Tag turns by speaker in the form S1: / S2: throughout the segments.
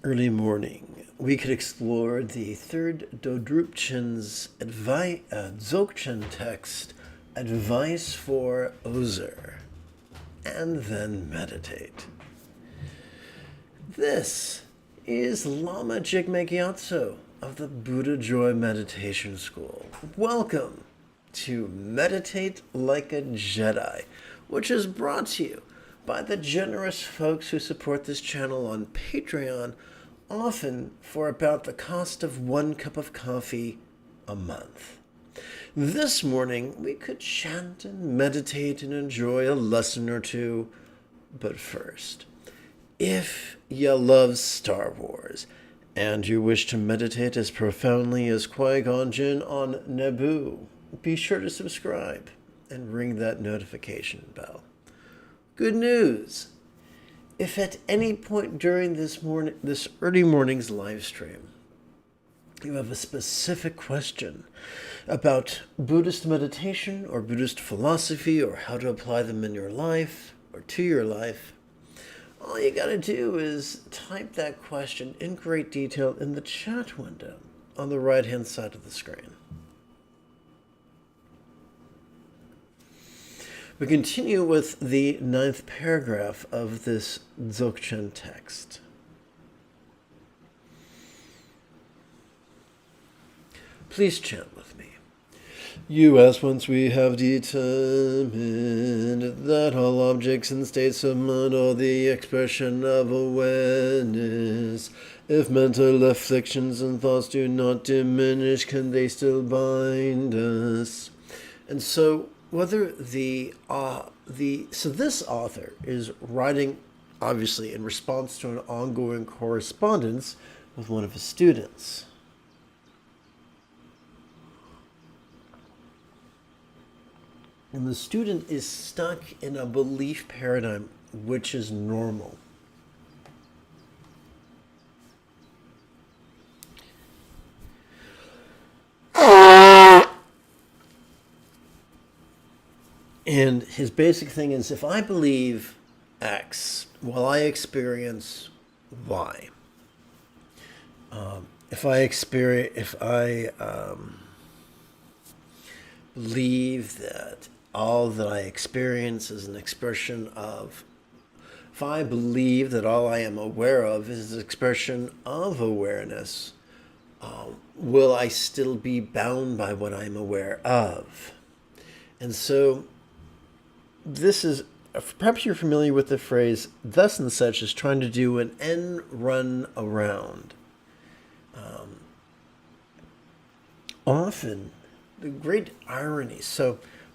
S1: early morning, we could explore the third Dodrupchen's Dzogchen text, Advice for Ozer, and then meditate. This is Lama Jigme Gyatso of the Buddha Joy Meditation School. Welcome to Meditate Like a Jedi, which is brought to you by the generous folks who support this channel on Patreon, often for about the cost of 1 cup of coffee a month. This morning, we could chant and meditate and enjoy a lesson or two. But first, if you love Star Wars and you wish to meditate as profoundly as Qui-Gon Jinn on Naboo, be sure to subscribe and ring that notification bell. Good news! If at any point during this early morning's live stream, you have a specific question about Buddhist meditation or Buddhist philosophy or how to apply them in your life or to your life, all you gotta do is type that question in great detail in the chat window on the right-hand side of the screen. We continue with the 9th paragraph of this Dzogchen text. Please chant with me. You as once we have determined that all objects and states of mind are the expression of awareness. If mental afflictions and thoughts do not diminish, can they still bind us? And so, whether this author is writing, obviously, in response to an ongoing correspondence with one of his students. And the student is stuck in a belief paradigm which is normal. And his basic thing is, if I believe X, will I experience Y? If I believe that all that I experience is an expression of, if I believe that all I am aware of is an expression of awareness, will I still be bound by what I'm aware of? And so, this is, perhaps you're familiar with the phrase, thus and such is trying to do an end run around. Often, the great irony,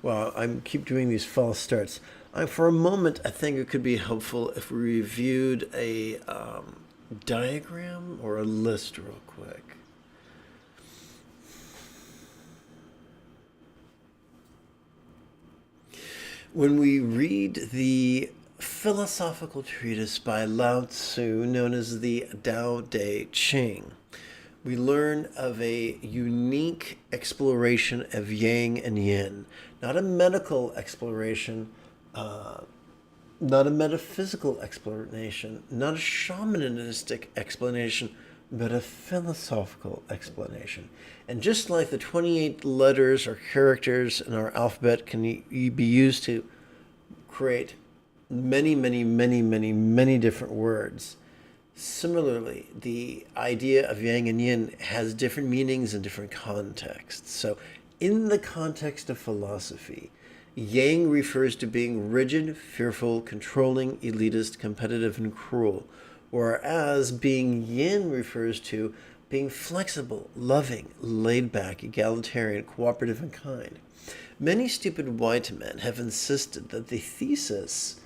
S1: I keep doing these false starts. For a moment, I think it could be helpful if we reviewed a diagram or a list real quick. When we read the philosophical treatise by Lao Tzu known as the Tao Te Ching, we learn of a unique exploration of yang and yin, not a medical exploration, not a metaphysical explanation, not a shamanistic explanation, but a philosophical explanation. And just like the 28 letters or characters in our alphabet can be used to create many different words, similarly, the idea of yang and yin has different meanings in different contexts. So in the context of philosophy, yang refers to being rigid, fearful, controlling, elitist, competitive, and cruel, whereas being yin refers to being flexible, loving, laid back, egalitarian, cooperative, and kind. Many stupid white men have insisted that the thesis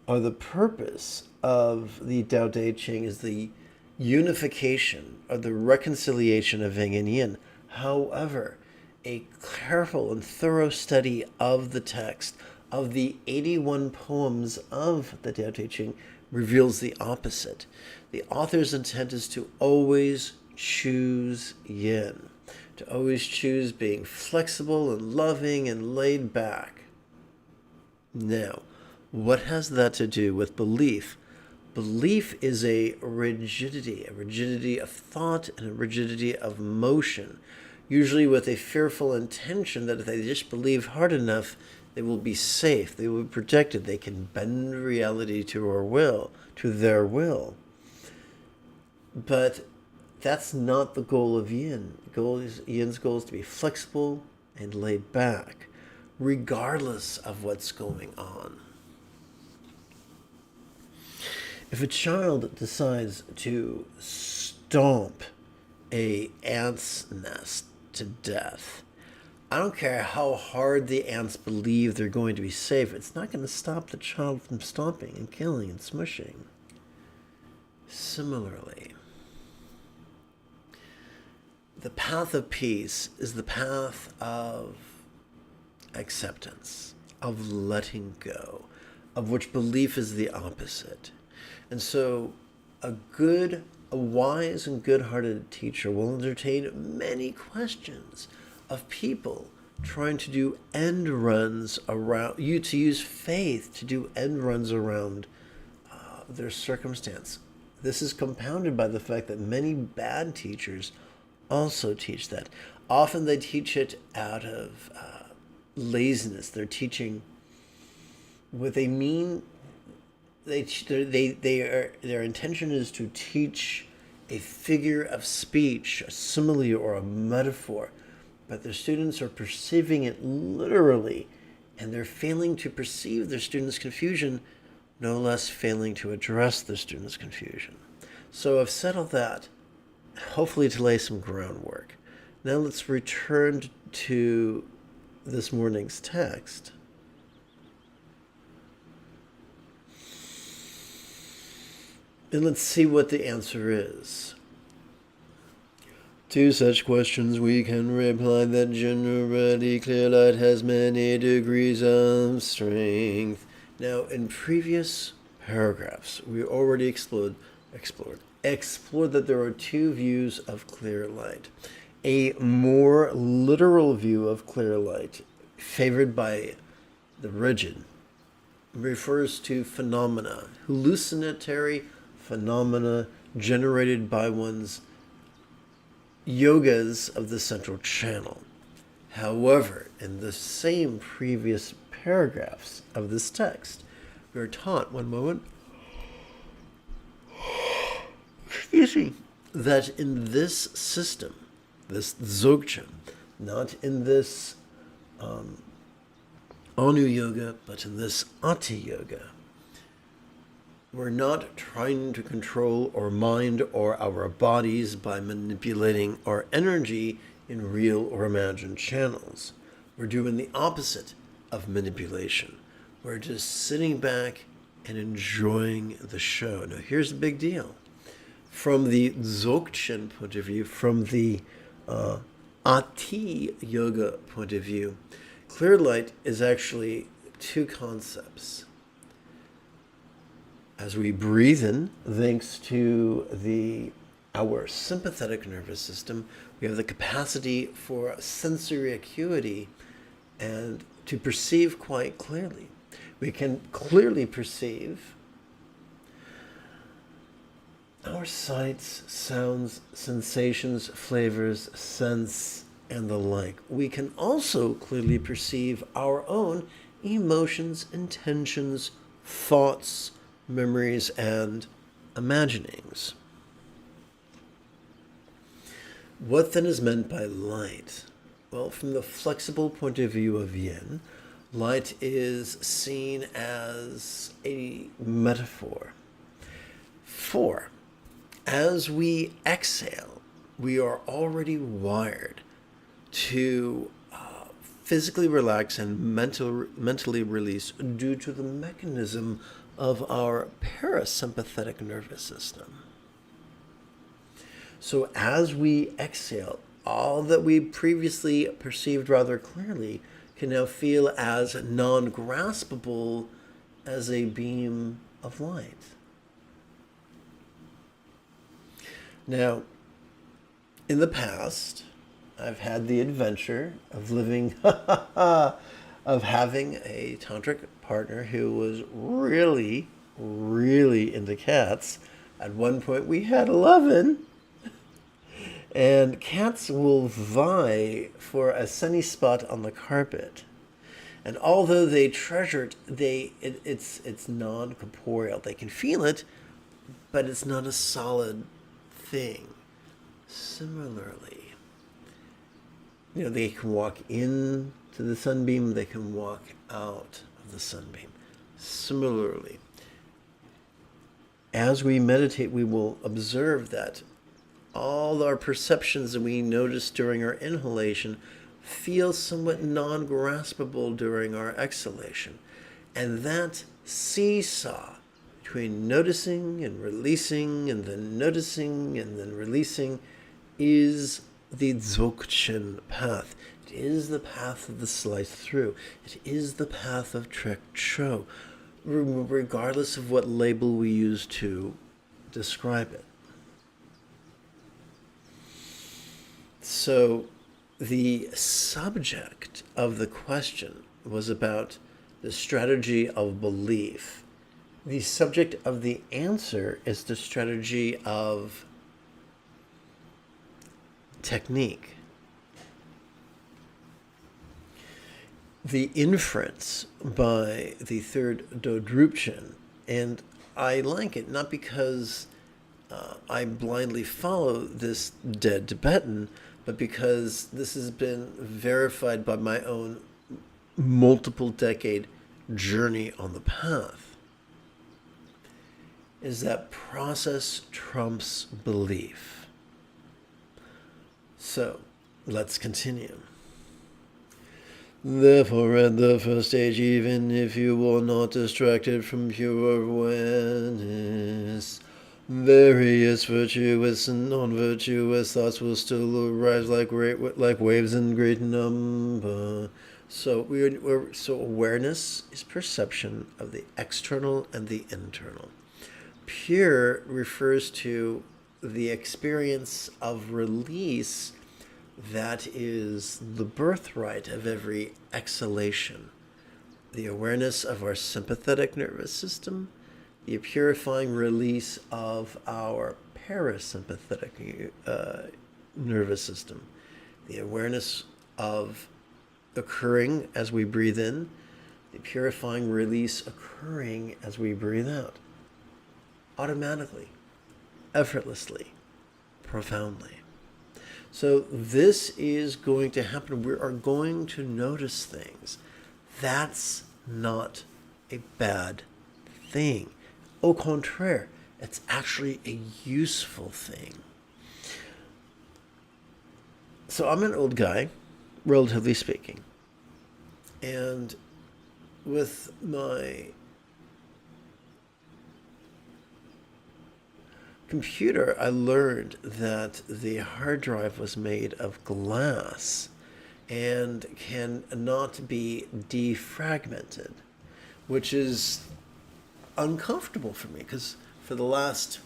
S1: or the purpose of the Tao Te Ching is the unification or the reconciliation of yang and yin. However, a careful and thorough study of the text of the 81 poems of the Tao Te Ching reveals the opposite. The author's intent is to always choose yin, to always choose being flexible and loving and laid back. Now, what has that to do with belief? Belief is a rigidity of thought and a rigidity of motion, usually with a fearful intention that if they just believe hard enough, they will be safe, they will be protected, they can bend reality to their will. But that's not the goal of yin. Yin's goal is to be flexible and laid back, regardless of what's going on. If a child decides to stomp an ant's nest to death, I don't care how hard the ants believe they're going to be safe, it's not going to stop the child from stomping and killing and smushing. Similarly, the path of peace is the path of acceptance, of letting go, of which belief is the opposite. And so a wise and good-hearted teacher will entertain many questions of people trying to do end runs around you, to use faith to do end runs around their circumstance. This is compounded by the fact that many bad teachers also teach that. Often they teach it out of laziness. They're teaching what they mean. Their intention is to teach a figure of speech, a simile or a metaphor, but their students are perceiving it literally, and they're failing to perceive their students' confusion, no less failing to address their students' confusion. So I've said all that, hopefully to lay some groundwork. Now let's return to this morning's text. And let's see what the answer is. To such questions we can reply that generally clear light has many degrees of strength. Now, in previous paragraphs, we already explored that there are two views of clear light. A more literal view of clear light, favored by the rigid, refers to phenomena, hallucinatory phenomena generated by one's yogas of the central channel. However, in the same previous paragraphs of this text, we are taught, that in this system, this Dzogchen, not in this Anu Yoga, but in this Ati Yoga, we're not trying to control our mind or our bodies by manipulating our energy in real or imagined channels. We're doing the opposite of manipulation. We're just sitting back and enjoying the show. Now, here's the big deal. From the Dzogchen point of view, from the Ati Yoga point of view, clear light is actually two concepts. As we breathe in, thanks to our sympathetic nervous system, we have the capacity for sensory acuity and to perceive quite clearly. We can clearly perceive our sights, sounds, sensations, flavors, scents, and the like. We can also clearly perceive our own emotions, intentions, thoughts, memories, and imaginings. What then is meant by light? Well, from the flexible point of view of yin, light is seen as a metaphor. For as we exhale, we are already wired to physically relax and mentally release due to the mechanism of our parasympathetic nervous system. So as we exhale, all that we previously perceived rather clearly can now feel as non-graspable as a beam of light. Now, in the past, I've had the adventure of having a tantric partner who was really really into cats. At one point, we had 11. And cats will vie for a sunny spot on the carpet. And although they treasure it, it's non-corporeal. They can feel it, but it's not a solid thing. Similarly, they can walk in to the sunbeam, they can walk out of the sunbeam. Similarly, as we meditate, we will observe that all our perceptions that we notice during our inhalation feel somewhat non-graspable during our exhalation. And that seesaw between noticing and releasing and then noticing and then releasing is the Dzogchen path. It is the path of the slice through. It is the path of Trek Cho, regardless of what label we use to describe it. So the subject of the question was about the strategy of belief. The subject of the answer is the strategy of technique. The inference by the third Dodrupchen, and I like it not because I blindly follow this dead Tibetan, but because this has been verified by my own multiple decade journey on the path, is that process trumps belief. So, let's continue. Therefore, at the first stage, even if you are not distracted from pure awareness, various virtuous and non-virtuous thoughts will still arise like waves in great number. So so awareness is perception of the external and the internal. Pure refers to the experience of release that is the birthright of every exhalation. The awareness of our sympathetic nervous system, the purifying release of our parasympathetic nervous system, the awareness of occurring as we breathe in, the purifying release occurring as we breathe out, automatically, effortlessly, profoundly. So this is going to happen. We are going to notice things. That's not a bad thing. Au contraire, it's actually a useful thing. So I'm an old guy, relatively speaking. And with my computer, I learned that the hard drive was made of glass and cannot be defragmented, which is uncomfortable for me because for the last,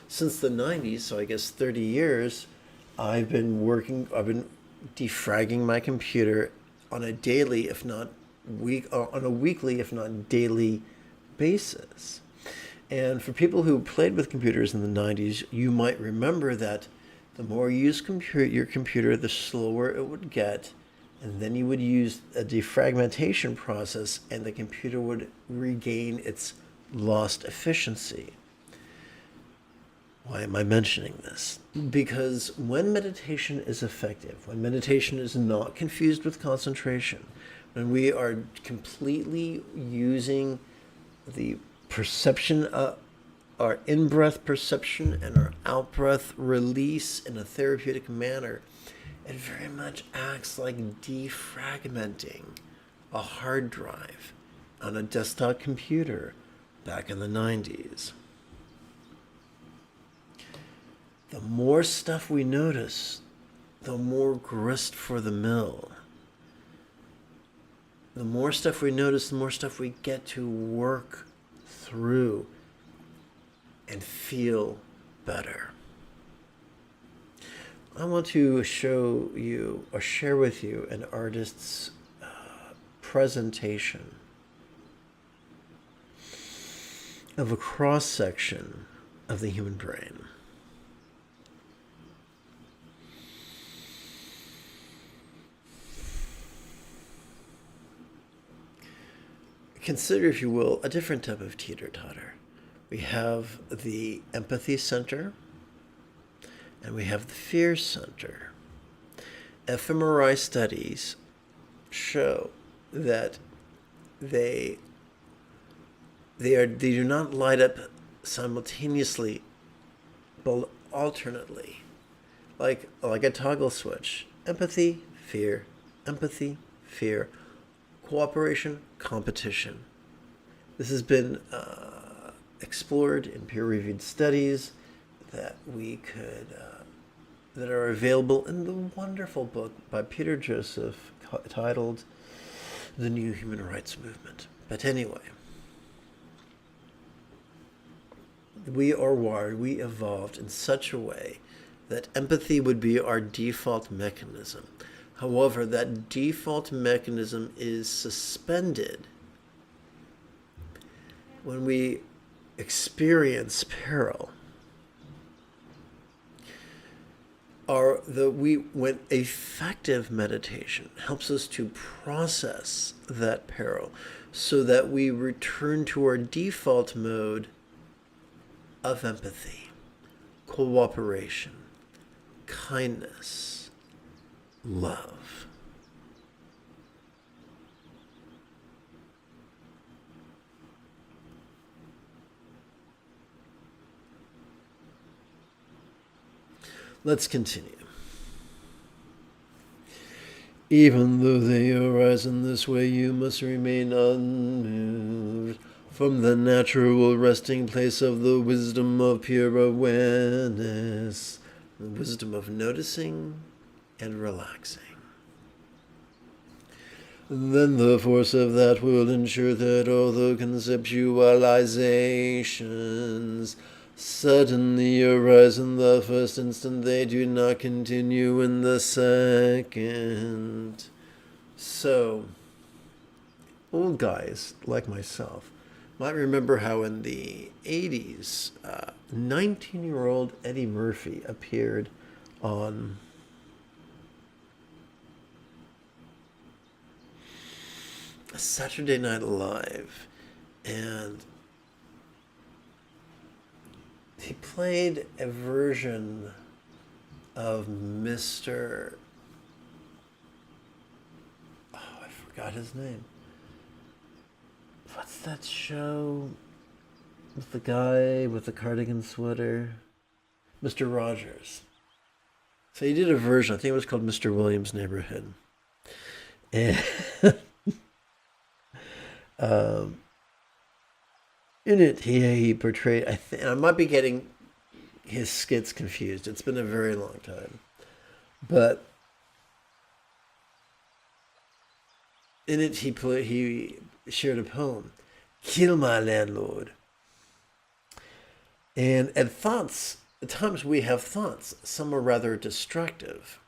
S1: since the 90s, so I guess 30 years, I've been defragging my computer on a daily, if not weekly, if not daily basis. And for people who played with computers in the 90s, you might remember that the more you use your computer, the slower it would get. And then you would use a defragmentation process and the computer would regain its lost efficiency. Why am I mentioning this? Because when meditation is effective, when meditation is not confused with concentration, when we are completely using the perception of our in-breath perception and our out-breath release in a therapeutic manner, it very much acts like defragmenting a hard drive on a desktop computer back in the 90s. The more stuff we notice, the more grist for the mill. The more stuff we notice, the more stuff we get to work through and feel better. I want to show you or share with you an artist's presentation. of a cross-section of the human brain. Consider, if you will, a different type of teeter-totter. We have the empathy center, and we have the fear center. fMRI studies show that they do not light up simultaneously, but alternately, like a toggle switch. Empathy, fear, cooperation, competition. This has been explored in peer-reviewed studies that that are available in the wonderful book by Peter Joseph titled "The New Human Rights Movement." But anyway, we are wired, we evolved in such a way that empathy would be our default mechanism. However, that default mechanism is suspended when we experience peril. When effective meditation helps us to process that peril so that we return to our default mode of empathy, cooperation, kindness, love. Let's continue. Even though they arise in this way, you must remain unmoved from the natural resting place of the wisdom of pure awareness, the wisdom of noticing and relaxing. Then the force of that will ensure that although conceptualizations suddenly arise in the first instant, they do not continue in the second. So, old guys like myself might remember how in the 80s, 19-year-old Eddie Murphy appeared on Saturday Night Live, and he played a version of Mr. Oh, I forgot his name. What's that show with the guy with the cardigan sweater? Mr. Rogers. So he did a version, I think it was called Mr. Williams' Neighborhood. And in it, he portrayed, I might be getting his skits confused. It's been a very long time. But in it, he shared a poem, "Kill My Landlord." And at times we have thoughts. Some are rather destructive.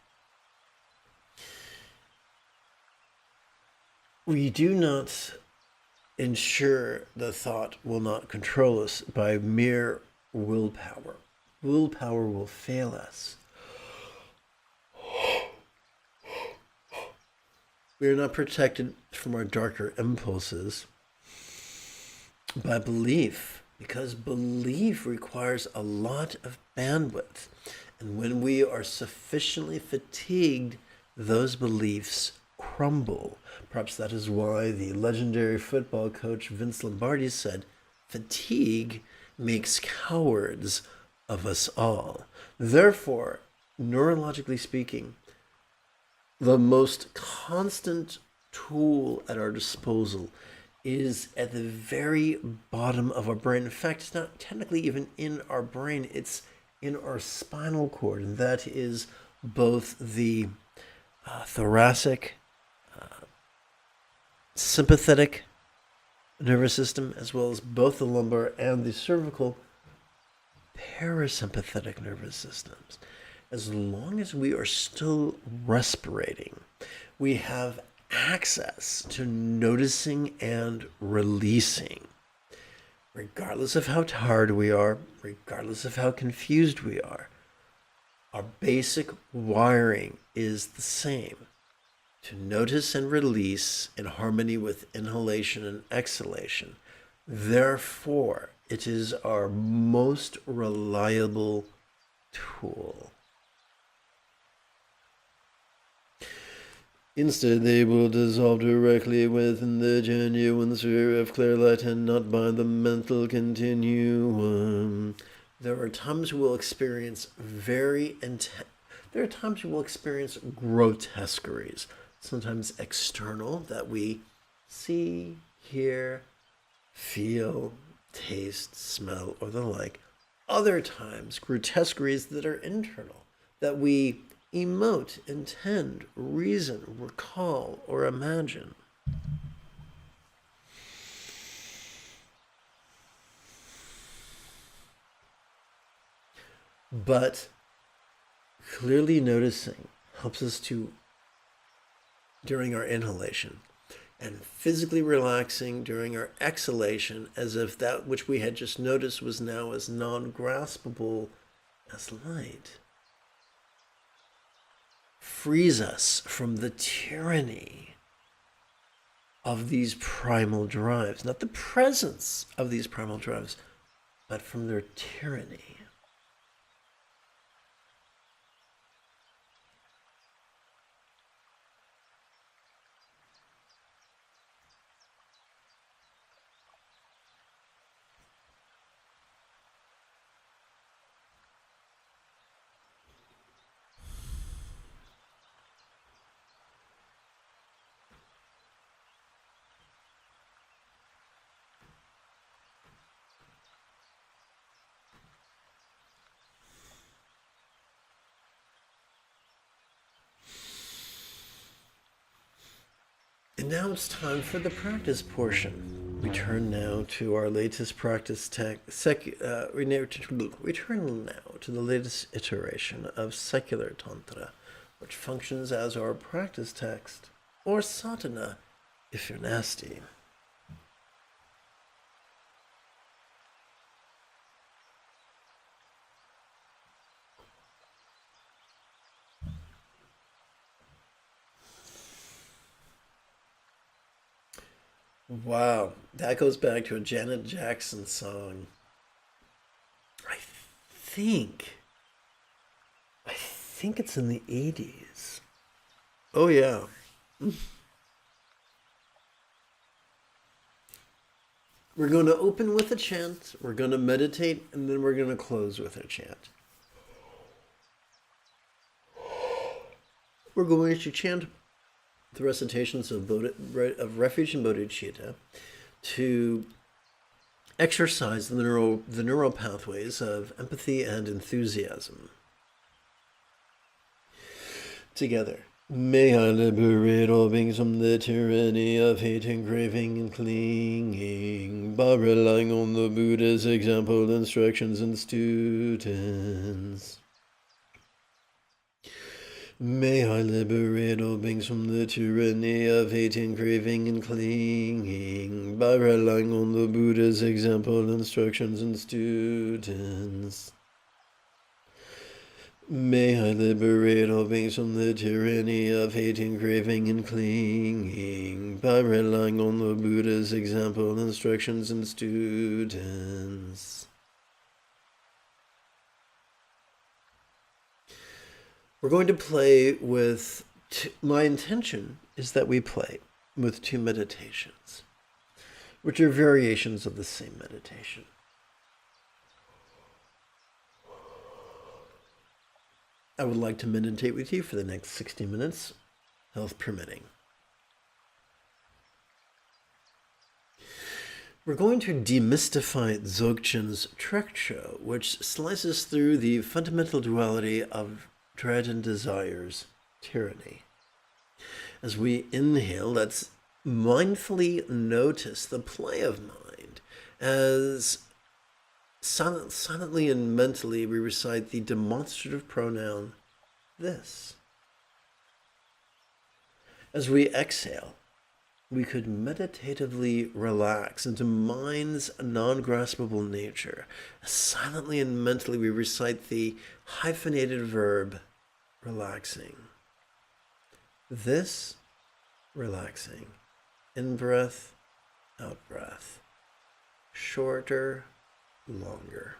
S1: We do not ensure the thought will not control us by mere willpower. Willpower will fail us. We are not protected from our darker impulses by belief, because belief requires a lot of bandwidth. And when we are sufficiently fatigued, those beliefs crumble. Perhaps that is why the legendary football coach Vince Lombardi said, "Fatigue makes cowards of us all." Therefore, neurologically speaking, the most constant tool at our disposal is at the very bottom of our brain. In fact, it's not technically even in our brain, it's in our spinal cord, and that is both the thoracic, sympathetic nervous system, as well as both the lumbar and the cervical parasympathetic nervous systems. As long as we are still respirating, we have access to noticing and releasing. regardless of how tired we are, regardless of how confused we are, our basic wiring is the same: to notice and release in harmony with inhalation and exhalation. Therefore, it is our most reliable tool. Instead, they will dissolve directly within the genuine sphere of clear light and not by the mental continuum. There are times we'll experience there are times we will experience grotesqueries, sometimes external, that we see, hear, feel, taste, smell, or the like. Other times, grotesqueries that are internal, that we emote, intend, reason, recall, or imagine. But clearly noticing helps us to, during our inhalation, and physically relaxing during our exhalation, as if that which we had just noticed was now as non-graspable as light, frees us from the tyranny of these primal drives. Not the presence of these primal drives, but from their tyranny. And now it's time for the practice portion. We turn now to our latest practice we turn now to the latest iteration of secular tantra, which functions as our practice text, or sadhana if you're nasty. Wow, that goes back to a Janet Jackson song. I think, I think it's in the 80s. Oh yeah. We're going to open with a chant, we're going to meditate, and then we're going to close with a chant. We're going to chant the recitations of refuge and bodhicitta to exercise the neural pathways of empathy and enthusiasm. Together. May I liberate all beings from the tyranny of hating, craving, and clinging by relying on the Buddha's example, instructions, and students. May I liberate all beings from the tyranny of hating, craving, and clinging by relying on the Buddha's example, instructions, and students. May I liberate all beings from the tyranny of hating, craving, and clinging by relying on the Buddha's example, instructions, and students. We're going to play with, my intention is that we play with two meditations, which are variations of the same meditation. I would like to meditate with you for the next 60 minutes, health permitting. We're going to demystify Dzogchen's Trekcho, which slices through the fundamental duality of dread and desires, tyranny. As we inhale, let's mindfully notice the play of mind as silently and mentally we recite the demonstrative pronoun this. As we exhale, we could meditatively relax into mind's non-graspable nature. Silently and mentally we recite the hyphenated verb relaxing. This relaxing. In breath, out breath. Shorter, longer.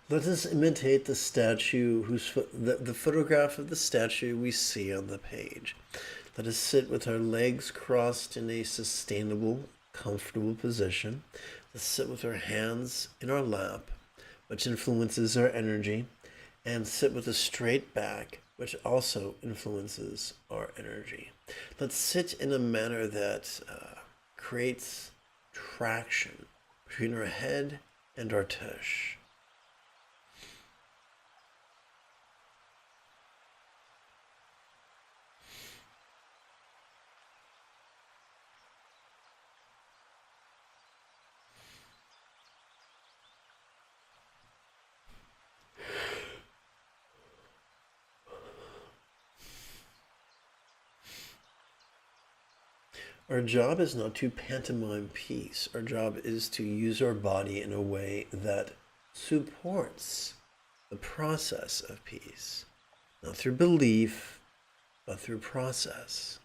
S1: Let us imitate the statue the photograph of the statue we see on the page. Let us sit with our legs crossed in a sustainable, comfortable position. Let's sit with our hands in our lap, which influences our energy, and sit with a straight back, which also influences our energy. Let's sit in a manner that creates traction between our head and our tush. Our job is not to pantomime peace. Our job is to use our body in a way that supports the process of peace. Not through belief, but through process.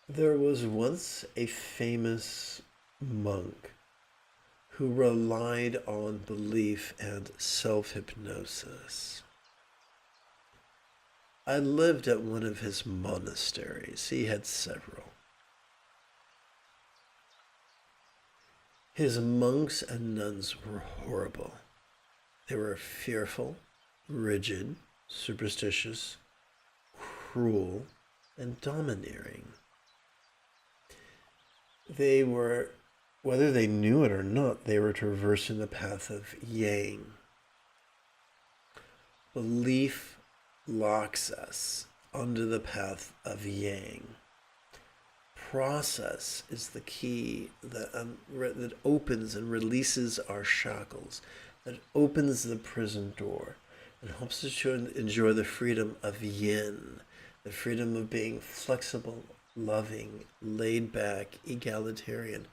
S1: There was once a famous monk who relied on belief and self-hypnosis. I lived at one of his monasteries. He had several. His monks and nuns were horrible. They were fearful, rigid, superstitious, cruel, and domineering. They were, whether they knew it or not, they were traversing the path of yang. Belief locks us onto the path of yang. Process is the key that opens and releases our shackles, that opens the prison door, and helps us to enjoy the freedom of yin, the freedom of being flexible, loving, laid back, egalitarian,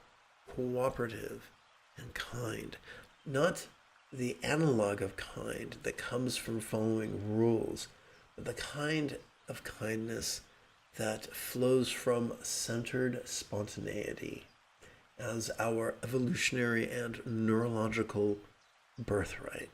S1: cooperative, and kind. Not the analog of kind that comes from following rules, but the kind of kindness that flows from centered spontaneity as our evolutionary and neurological birthright.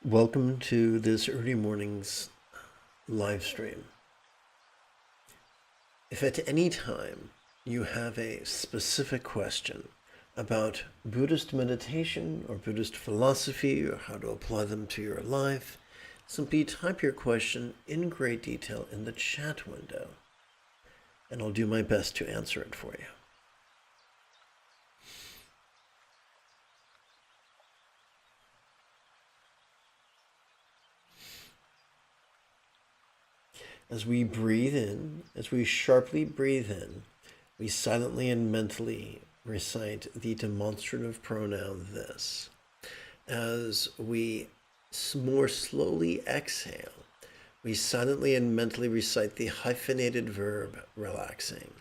S1: Welcome to this early morning's live stream. If at any time you have a specific question about Buddhist meditation or Buddhist philosophy or how to apply them to your life, simply type your question in great detail in the chat window, and I'll do my best to answer it for you. As we breathe in, as we sharply breathe in, we silently and mentally recite the demonstrative pronoun this. As we more slowly exhale, we silently and mentally recite the hyphenated verb relaxing.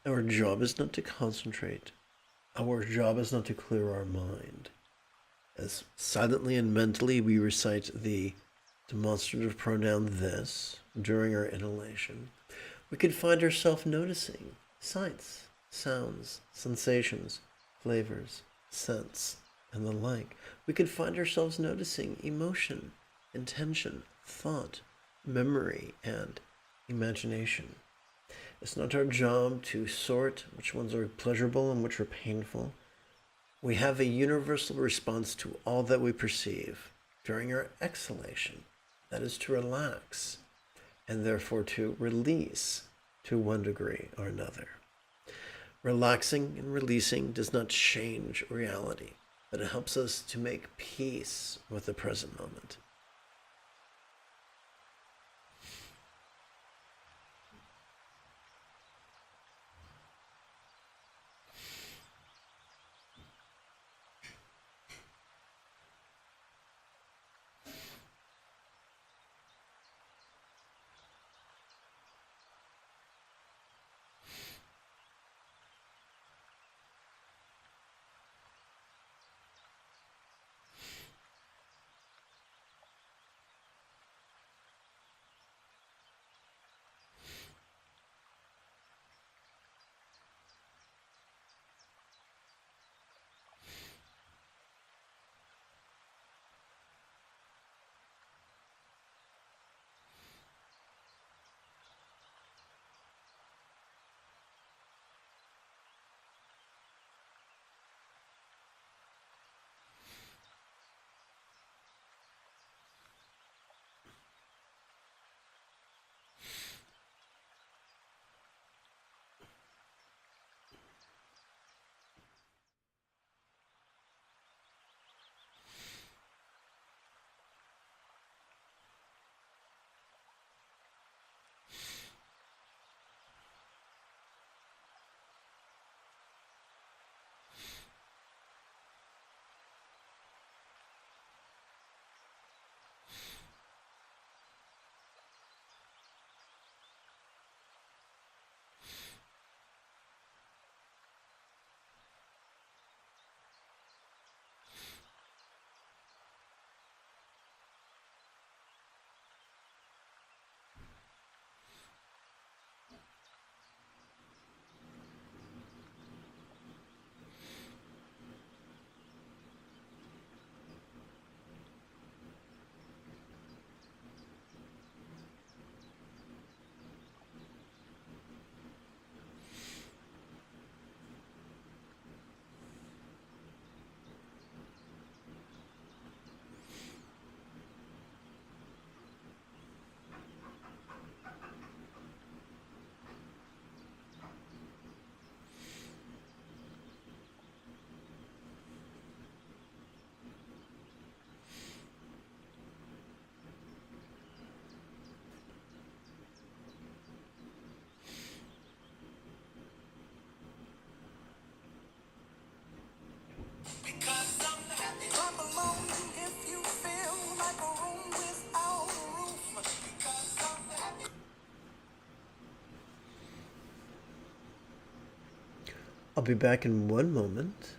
S1: Our job is not to concentrate. Our job is not to clear our mind. As silently and mentally we recite the demonstrative pronoun this during our inhalation, we could find ourselves noticing sights, sounds, sensations, flavors, scents, and the like. We could find ourselves noticing emotion, intention, thought, memory, and imagination. It's not our job to sort which ones are pleasurable and which are painful. We have a universal response to all that we perceive during our exhalation. That is to relax, and therefore to release to one degree or another. Relaxing and releasing does not change reality, but it helps us to make peace with the present moment. I'll be back in one moment.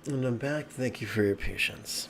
S1: And I'm back. Thank you for your patience.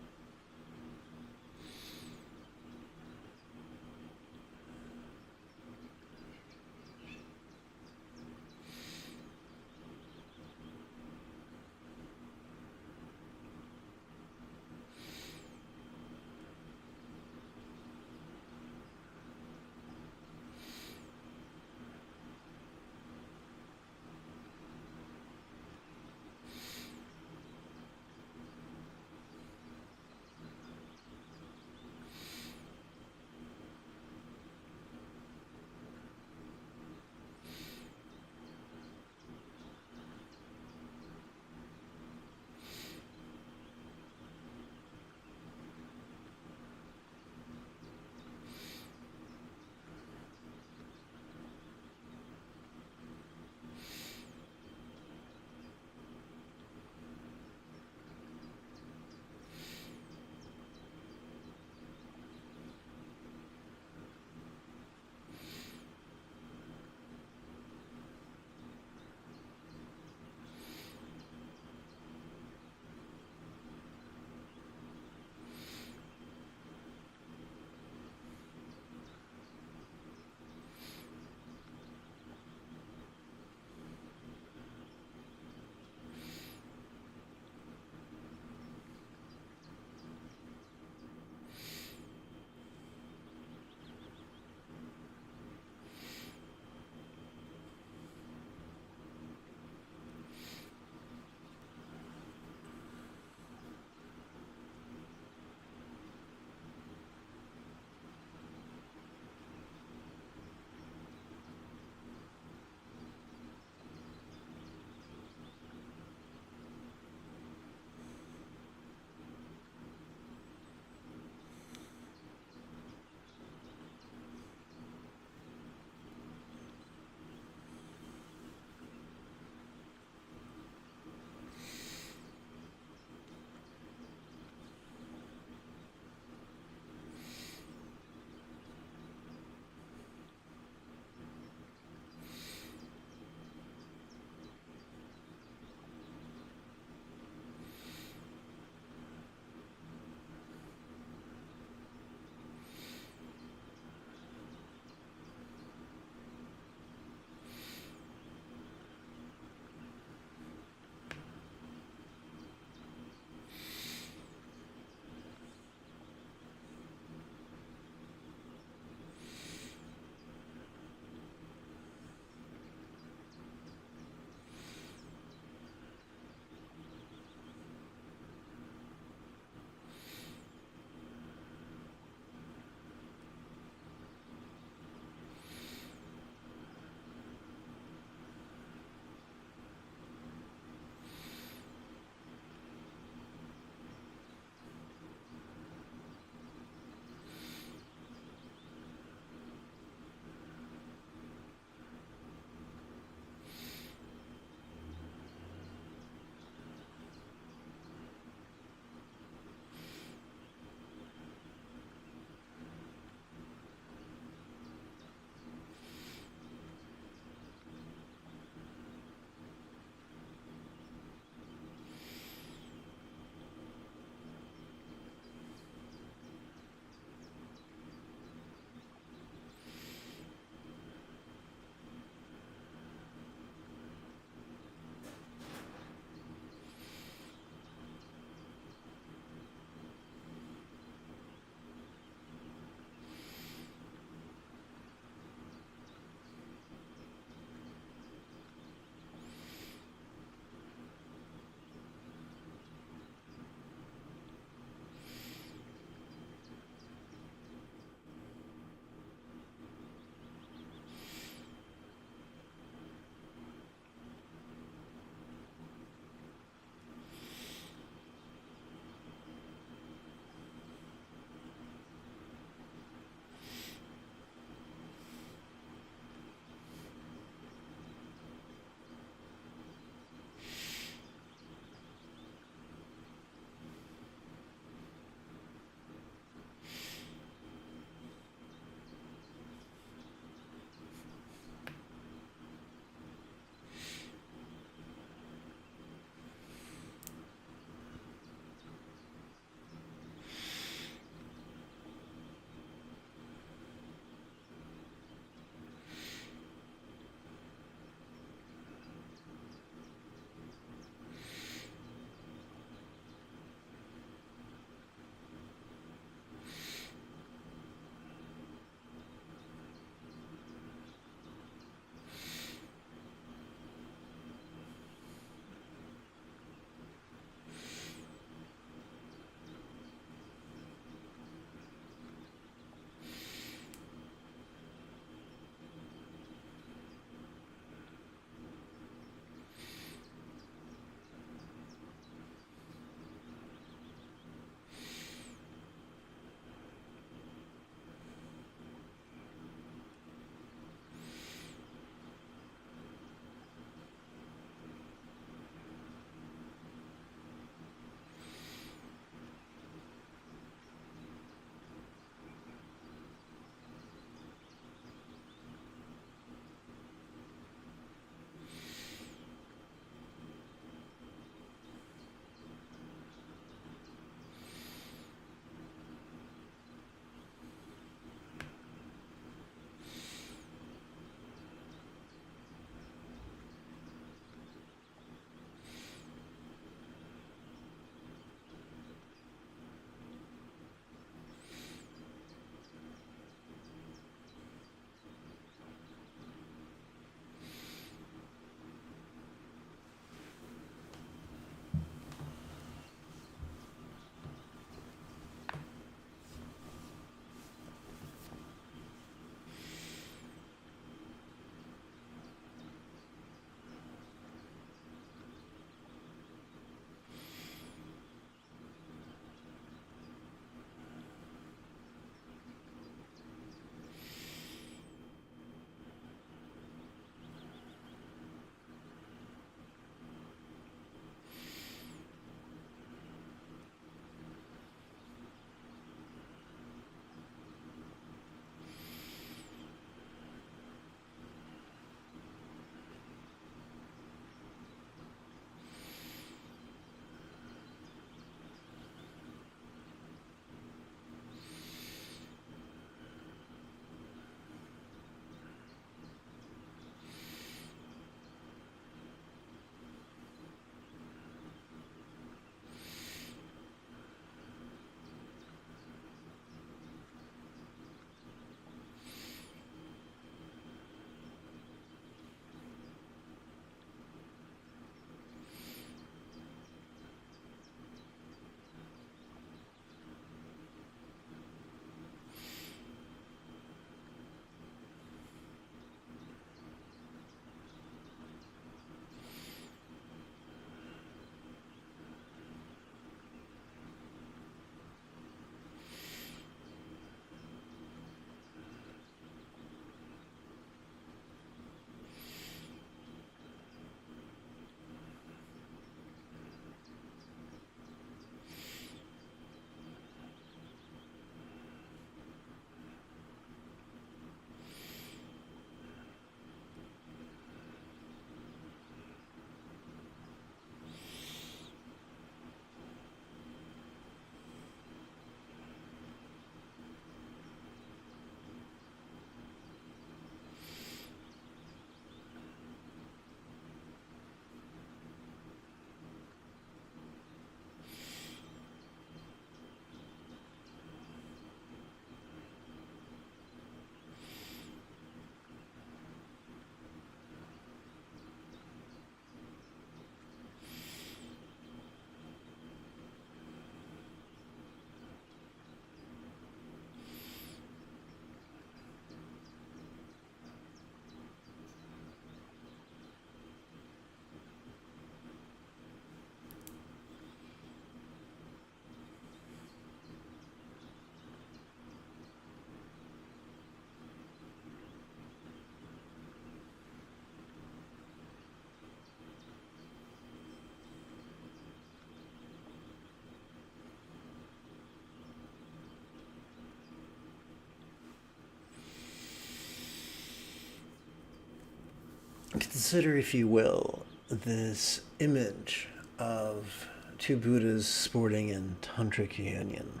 S1: Consider, if you will, this image of two Buddhas sporting in tantric union.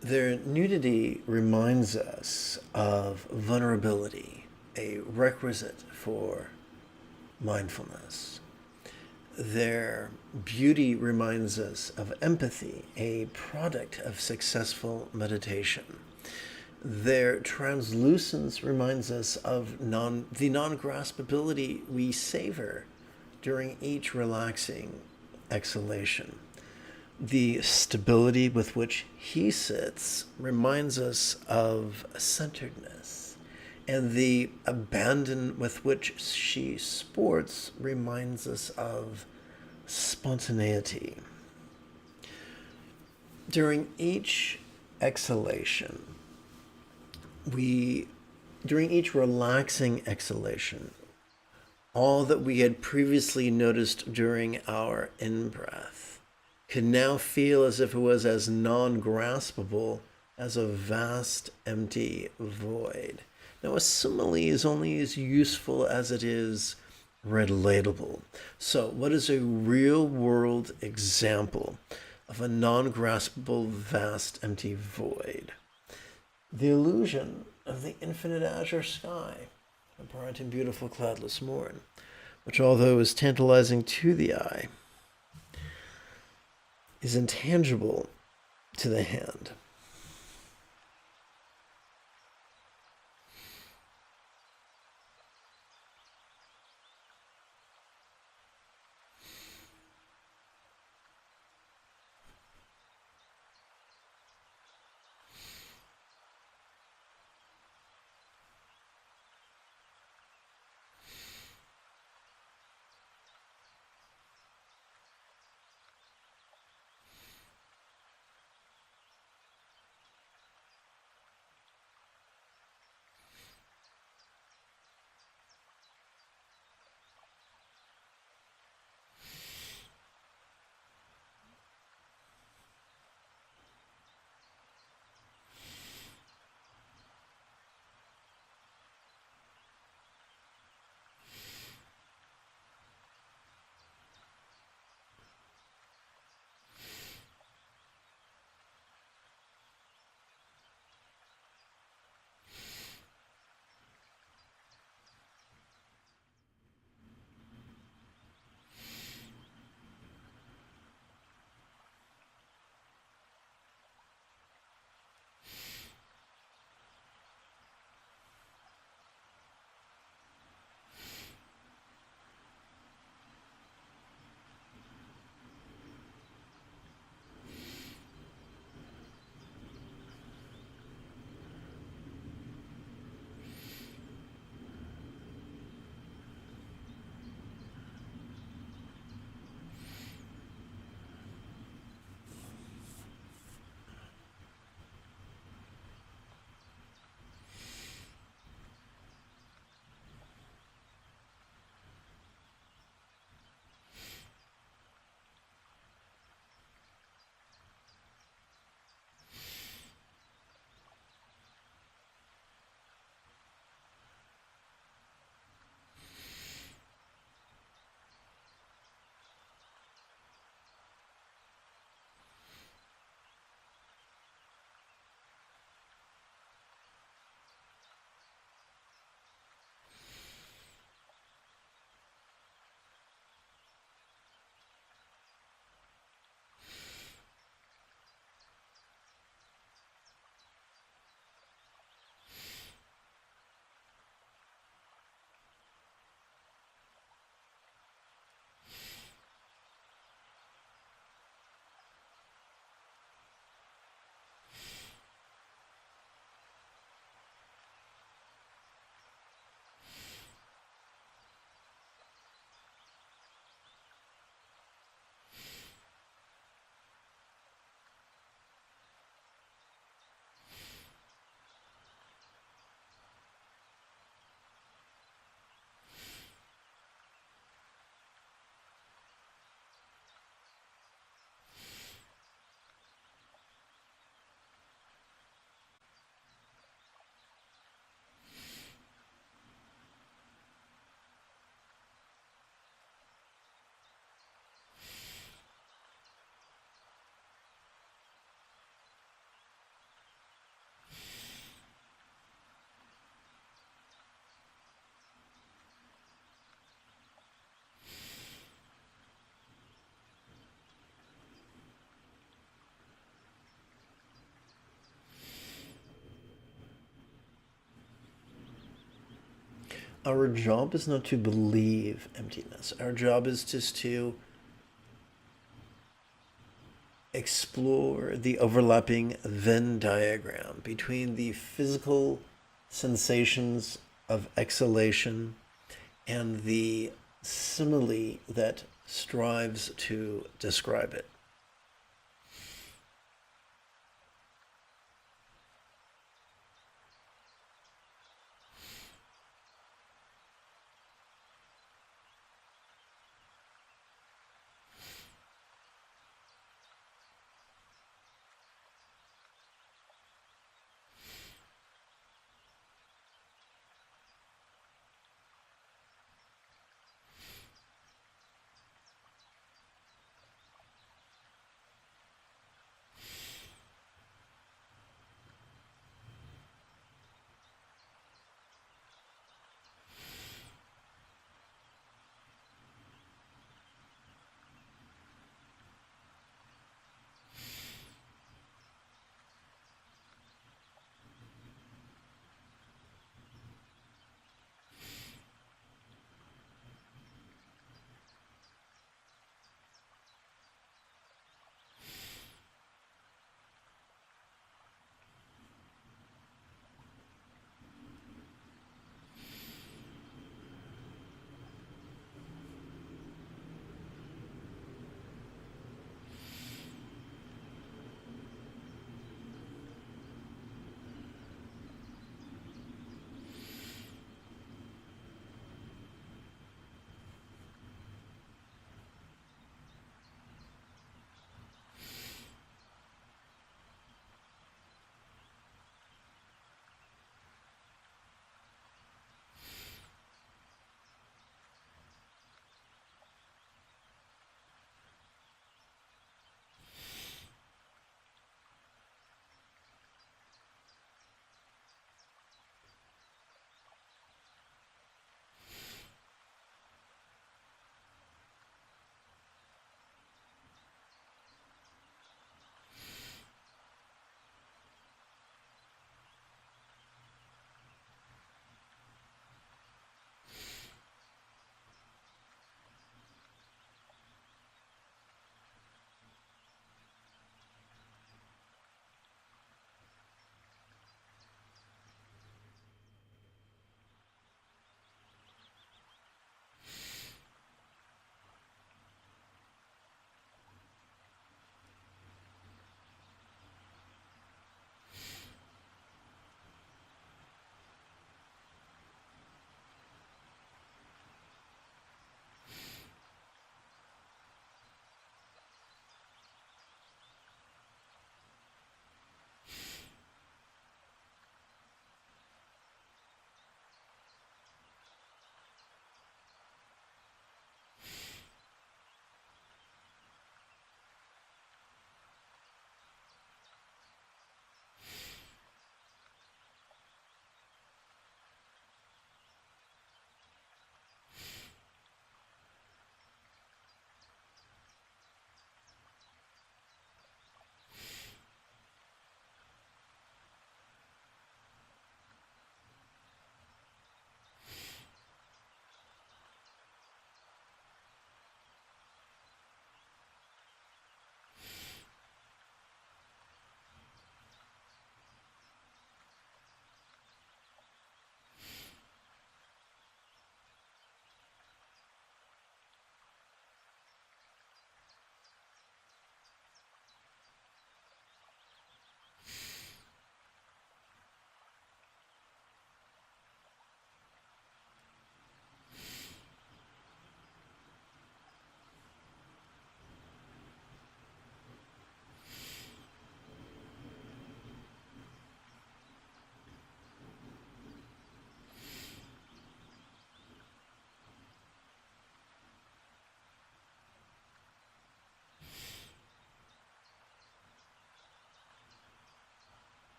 S1: Their nudity reminds us of vulnerability, a requisite for mindfulness. Their beauty reminds us of empathy, a product of successful meditation. Their translucence reminds us of the non-graspability we savor during each relaxing exhalation. The stability with which he sits reminds us of centeredness, and the abandon with which she sports reminds us of spontaneity. During each exhalation, during each relaxing exhalation, all that we had previously noticed during our in-breath could now feel as if it was as non-graspable as a vast empty void. Now, a simile is only as useful as it is relatable. So, what is a real-world example of a non-graspable vast empty void? The illusion of the infinite azure sky, a bright and beautiful cloudless morn, which, although is tantalizing to the eye, is intangible to the hand. Our job is not to believe emptiness. Our job is just to explore the overlapping Venn diagram between the physical sensations of exhalation and the simile that strives to describe it.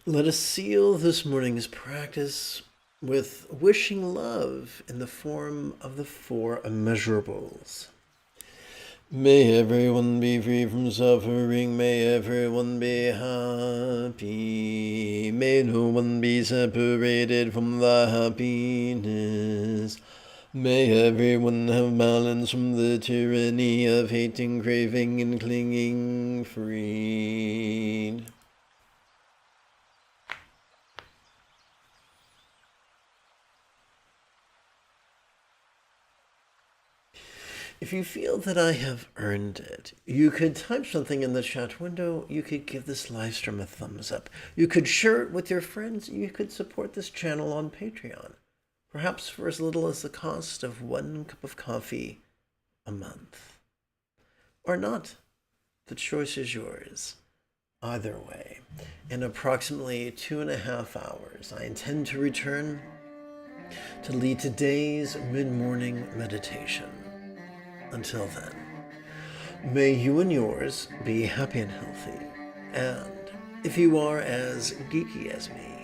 S1: Let us seal this morning's practice with wishing love in the form of the 4 immeasurables. May everyone be free from suffering. May everyone be happy. May no one be separated from the happiness. May everyone have balance from the tyranny of hating, craving, and clinging, freed. If you feel that I have earned it, you could type something in the chat window. You could give this live stream a thumbs up. You could share it with your friends. You could support this channel on Patreon, perhaps for as little as the cost of 1 cup of coffee a month. Or not. The choice is yours. Either way, in approximately 2.5 hours, I intend to return to lead today's mid-morning meditation. Until then, may you and yours be happy and healthy, and if you are as geeky as me,